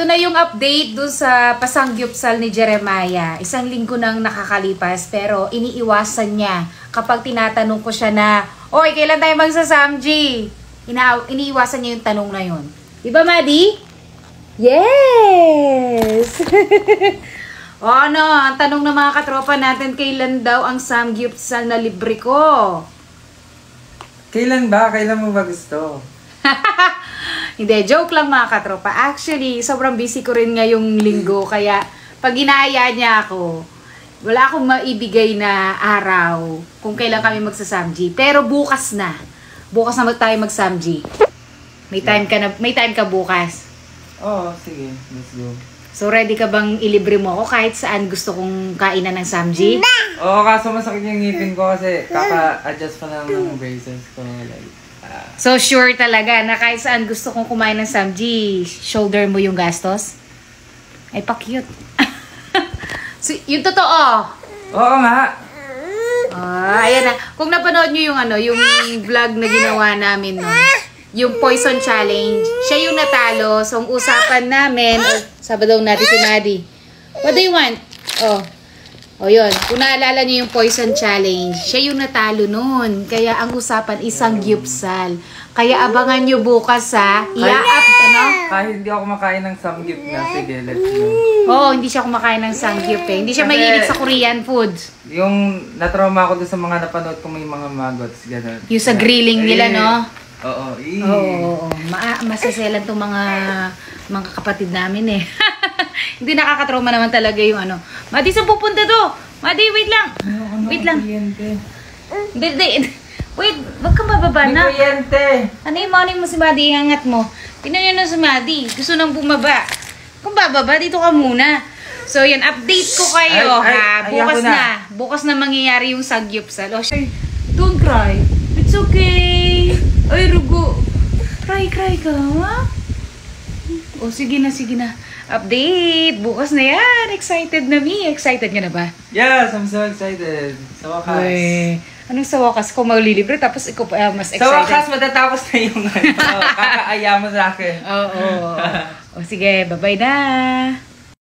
Ito na yung update dun sa pasangyupsal ni Jeremiah. Isang linggo nang nakakalipas pero iniiwasan niya kapag tinatanong ko siya na, "Oy, kailan tayo magsasamji?" Iniiwasan niya yung tanong na yun. Diba, Madi? Yes! O ano, ang tanong ng mga katropa natin, kailan daw ang samgyupsal na libre ko? Kailan ba? Kailan mo ba gusto? Hindi, joke lang mga katropa. Actually, sobrang busy ko rin ngayong linggo. Kaya, pag ginaya niya ako, wala akong maibigay na araw kung kailan kami magsasamji. Pero bukas na. Bukas na tayo magsamji. May time ka bukas. Oo, sige. Let's go. So, ready ka bang ilibre mo ako kahit saan gusto kong kainan ng samji? Oo, kaso masakit yung ngipin ko kasi kaka-adjust pa lang ng braces ko. So, sure talaga na kahit saan gusto kong kumain ng samji, shoulder mo yung gastos? Ay, pa-cute. So, yung totoo. Oo nga. Ayan na. Kung napanood nyo yung vlog na ginawa namin, no? Yung Poison Challenge, siya yung natalo. So, ang usapan namin, sabi daw natin si Maddie, what do you want? O yun, kung naalala niyo yung Poison Challenge, siya yung natalo nun. Kaya ang usapan isang gyupsal. Kaya abangan nyo bukas ha. Kahit hindi ako makain ng samgyup na, sige, let's go. Oo, hindi siya kumakain ng samgyup eh. Hindi siya mahilig sa Korean food. Yung natrauma ako doon sa mga napanood ko may mga magots, gano'n. Yung sa grilling nila, no? Oo. Oo. Masaselan tong mga kapatid namin eh. Hindi nakakatrauma naman talaga yung ano. Madi, saan pupunta to? Madi, wait lang. Wait lang. Wait, wag kang bababa na. Ano yung mo si Madi, ihangat mo. Tingnan nyo na si Madi. Gusto nang bumaba. Kung bababa, dito ka muna. So, yan, update ko kayo, ha? Bukas na mangyayari yung sagyupsal. Don't cry. It's okay. Ay, rugo. Cry ka, ha? Sige na. Update. Bukas na yan. Excited na me. Excited ka na ba? Yes, I'm so excited. Sa wakas. Uy, anong sa wakas? Kung maglilibre, tapos ikaw pa mas excited. Sa wakas, matatapos na yung kakaaya mo sa akin. Oo. Sige, bye-bye na.